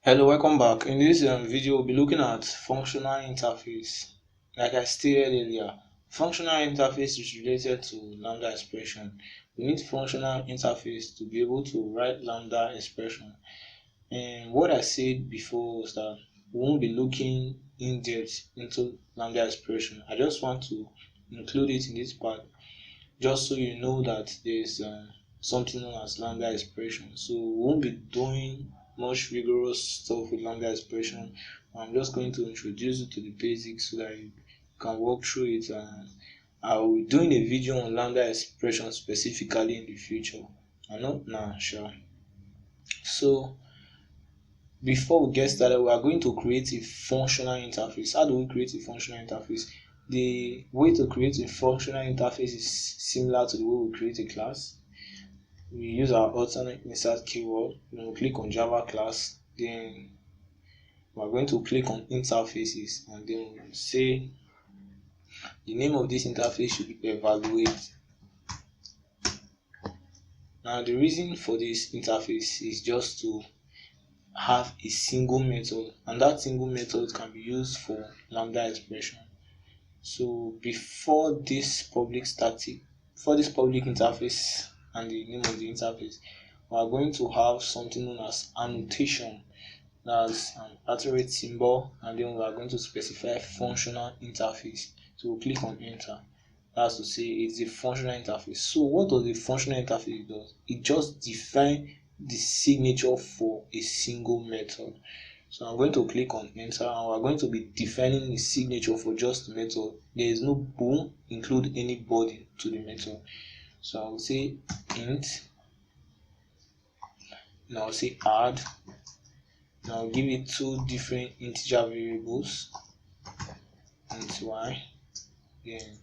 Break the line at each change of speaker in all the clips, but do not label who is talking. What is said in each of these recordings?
Hello, welcome back. In this video, we'll be looking at functional interface. Like I stated earlier, functional interface is related to lambda expression. We need functional interface to be able to write lambda expression. And what I said before was that we won't be looking in depth into lambda expression. I just want to include it in this part, just so you know that there's something known as lambda expression. So we won't be doing much rigorous stuff with lambda expression. I'm just going to introduce you to the basics so that you can walk through it, and I will be doing a video on lambda expression specifically in the future. I'm not now sure. So before we get started, we are going to create a functional interface. How do we create a functional interface? The way to create a functional interface is similar to the way we create a class. We use our alternate insert keyword. Then we click on Java class. Then we are going to click on interfaces, and then we'll say the name of this interface should be evaluate. Now the reason for this interface is just to have a single method, and that single method can be used for lambda expression. So before this public interface and the name of the interface, we are going to have something known as annotation. That's an iterate symbol, and then we are going to specify functional interface. So we'll click on enter. That's to say it's a functional interface. So what does the functional interface do? It just defines the signature for a single method. So I'm going to click on enter, and we're going to be defining the signature for just the method. There is no bool include any body to the method. So I'll say int, and I'll say add, and I'll give it two different integer variables, int y, then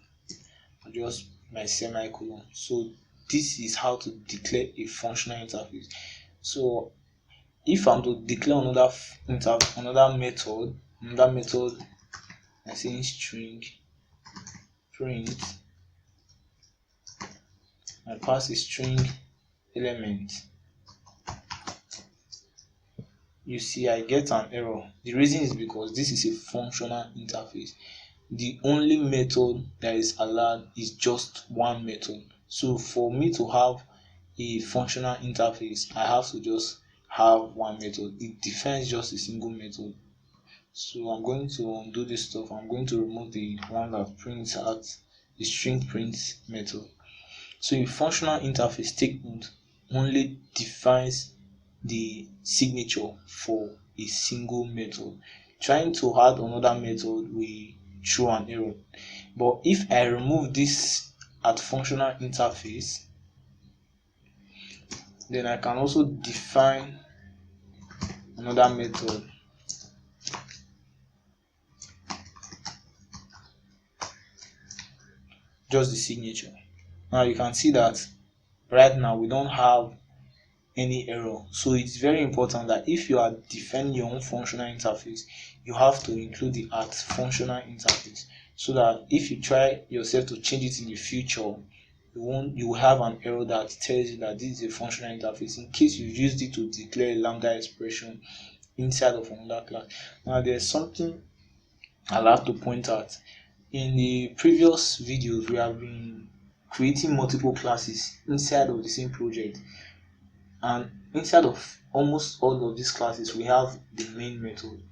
just my semicolon. So this is how to declare a functional interface. So if I'm to declare another method, I say string print, I pass a string element. You see, I get an error. The reason is because this is a functional interface. The only method that is allowed is just one method. So for me to have a functional interface, I have to just have one method. It defines just a single method. So I'm going to undo this stuff. I'm going to remove the one that prints out the string print method. So a functional interface statement only defines the signature for a single method. Trying to add another method will throw an error. But if I remove this at functional interface, then I can also define another method. Just the signature. Now you can see that right now we don't have any error. So it's very important that if you are defining your own functional interface, you have to include the at functional interface, so that if you try yourself to change it in the future, you will have an error that tells you that this is a functional interface, in case you used it to declare a lambda expression inside of another class. Now there's something I'll have to point out. In the previous videos, we have been creating multiple classes inside of the same project, and inside of almost all of these classes we have the main method.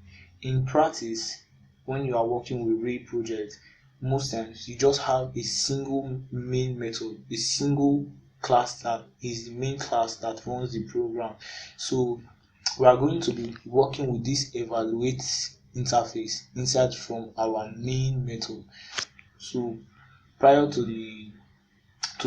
In practice, when you are working with real projects, most times you just have a single main method, a single class that is the main class that runs the program. So we are going to be working with this evaluate interface inside from our main method. So prior to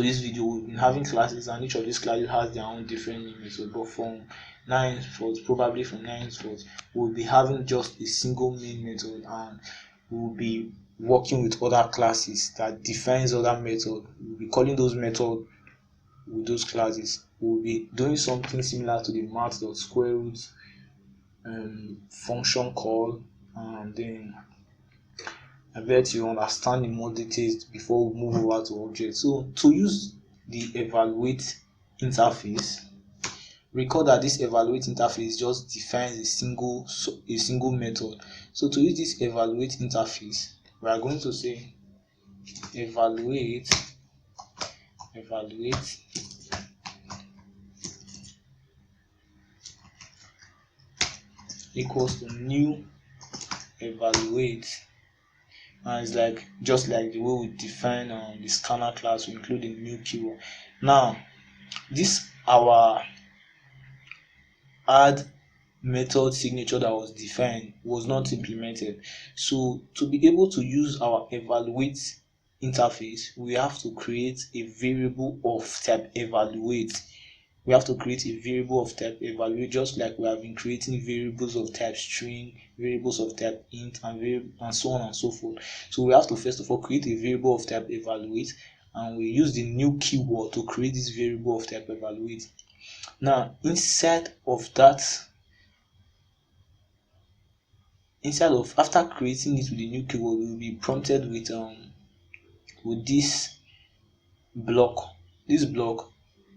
this video, we've been having classes, and each of these classes has their own different main method. But from now henceforth, probably from now henceforth, we'll be having just a single main method, and we'll be working with other classes that defines other method. We'll be calling those methods with those classes. We'll be doing something similar to the math.square root function call, and then I bet you understand in more details before we move over to object. So to use the evaluate interface, recall that this evaluate interface just defines a single method. So to use this evaluate interface, we are going to say evaluate equals to new evaluate, and it's like just like the way we define the scanner class, we include a new keyword. Now this our add method signature that was defined was not implemented. So to be able to use our evaluate interface, we have to create a variable of type evaluate. We have to create a variable of type evaluate, just like we have been creating variables of type string, variables of type int, and so on and so forth. So we have to first of all create a variable of type evaluate, and we use the new keyword to create this variable of type evaluate. Now after creating it with the new keyword, we will be prompted with this block. This block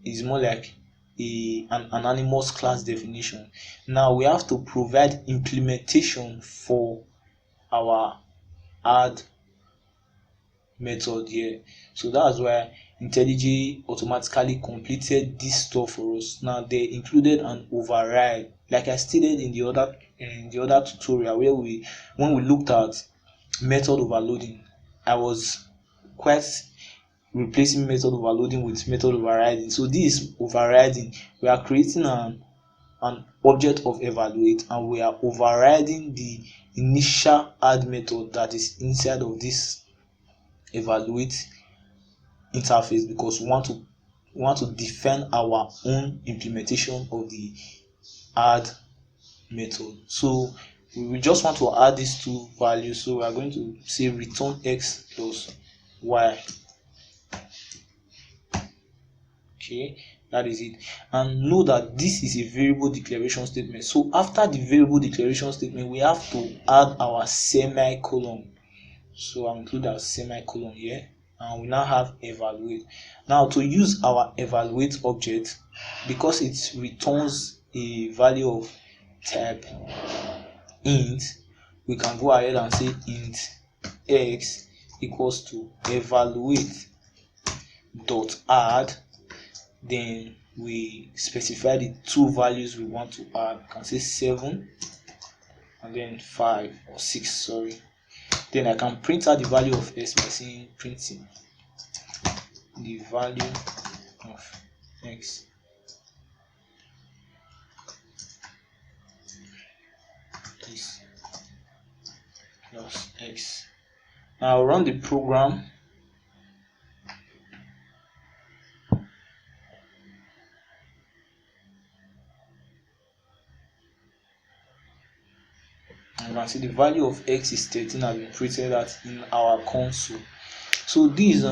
is more like an anonymous class definition. Now we have to provide implementation for our add method here. So that's why IntelliJ automatically completed this stuff for us. Now they included an override, like I stated in the other tutorial, where when we looked at method overloading, I was quite replacing method overloading with method overriding. So this overriding, we are creating an object of evaluate, and we are overriding the initial add method that is inside of this evaluate interface, because we want to define our own implementation of the add method. So we just want to add these two values. So we are going to say return x plus y. Okay, that is it. And know that this is a variable declaration statement. So after the variable declaration statement, we have to add our semicolon. So I'll include our semicolon here, and we now have evaluate. Now to use our evaluate object, because it returns a value of type int, we can go ahead and say int x equals to evaluate dot add. Then we specify the two values we want to add. We can say 7 and then 5 or 6, sorry. Then I can print out the value of x by saying printing the value of x is plus x. Now I'll run the program. You can see the value of x is 13 has been printed out in our console. So this is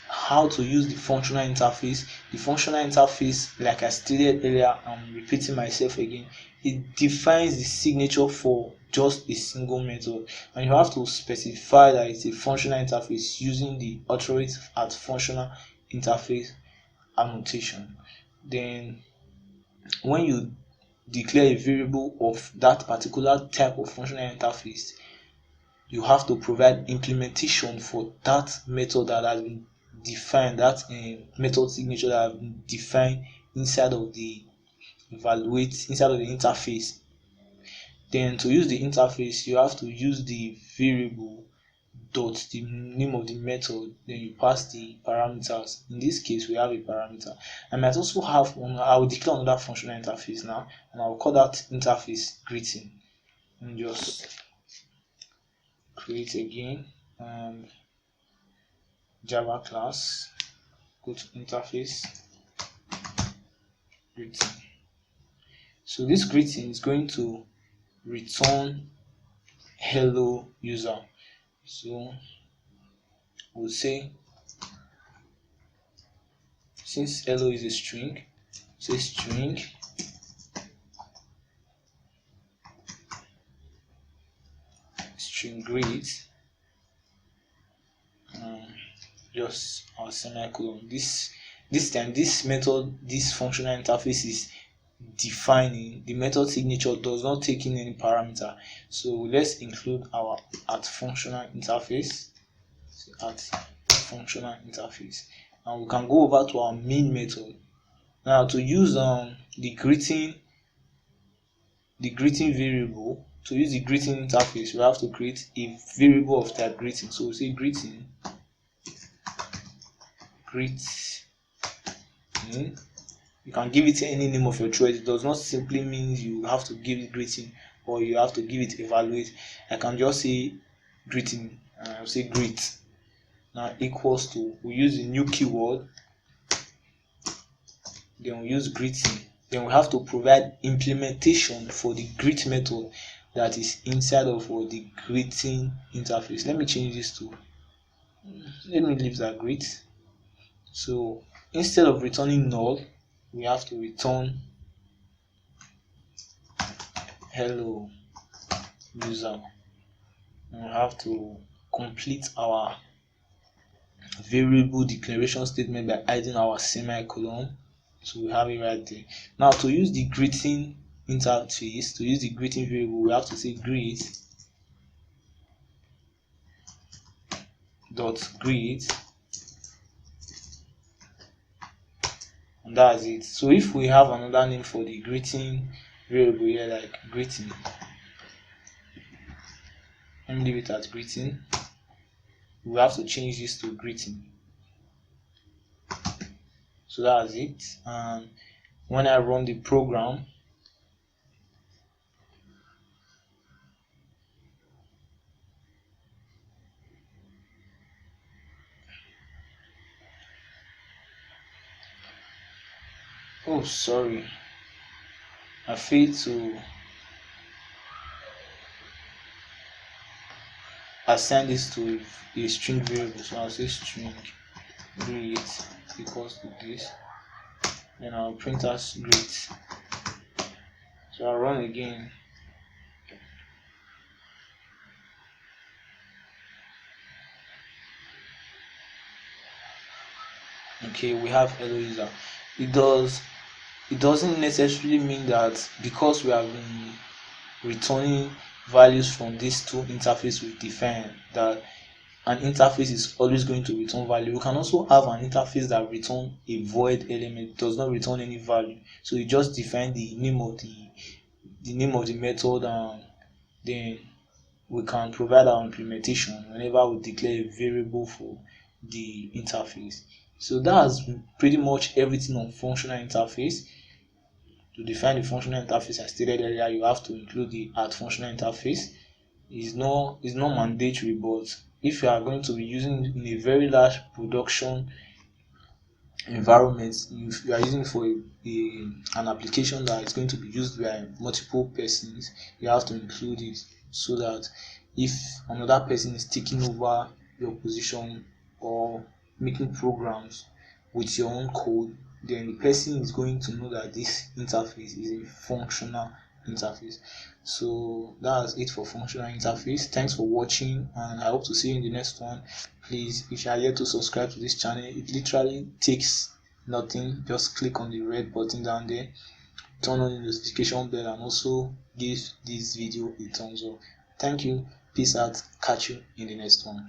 how to use the functional interface. The functional interface, like I stated earlier, I'm repeating myself again, it defines the signature for just a single method, and you have to specify that it's a functional interface using the authority at functional interface annotation. Then when you declare a variable of that particular type of functional interface, you have to provide implementation for that method that has been defined, that method signature that has been defined inside of the interface. Then to use the interface, you have to use the variable dot the name of the method, then you pass the parameters. In this case, we have a parameter. I might also have I will declare another functional interface now, and I'll call that interface greeting, and just create again Java class, go to interface greeting. So this greeting is going to return hello user. So we'll say, since hello is a string, say string greet, just our semicolon. This time, this method, this functional interface is defining. The method signature does not take in any parameter. So let's include our at functional interface. At functional interface, and we can go over to our main method. Now to use the greeting variable, to use the greeting interface, we have to create a variable of type greeting. So we say greeting greet. You can give it any name of your choice. It does not simply mean you have to give it greeting or you have to give it evaluate. I can just say greeting, and I'll say greet. Now equals to, we use the new keyword, then we use greeting. Then we have to provide implementation for the greet method that is inside of the greeting interface. Let me change this to, let me leave that greet. So instead of returning null, we have to return hello user, and we have to complete our variable declaration statement by adding our semicolon. So we have it right there. Now to use the greeting interface, to use the greeting variable, we have to say greet dot greet, and that's it. So if we have another name for the greeting variable here, like greeting, let me leave it at greeting, we have to change this to greeting. So that's it. And when I run the program, oh sorry, I failed to assign this to a string variable. So I'll say string greet equals to this, then I'll print as greet. So I'll run again. Okay, we have hello user. It doesn't necessarily mean that because we have been returning values from these two interfaces we define, that an interface is always going to return value. We can also have an interface that returns a void element, does not return any value. So you just define the name of the method, and then we can provide our implementation whenever we declare a variable for the interface. So that's pretty much everything on functional interface. To define the functional interface, I stated earlier, you have to include the at functional interface. It's not mandatory, but if you are going to be using in a very large production environment, if you are using for an application that is going to be used by multiple persons, you have to include it, so that if another person is taking over your position or making programs with your own code, then the person is going to know that this interface is a functional interface. So that's it for functional interface. Thanks for watching, and I hope to see you in the next one. Please, if you are yet to subscribe to this channel, it literally takes nothing. Just click on the red button down there, turn on the notification bell, and also give this video a thumbs up. Thank you. Peace out. Catch you in the next one.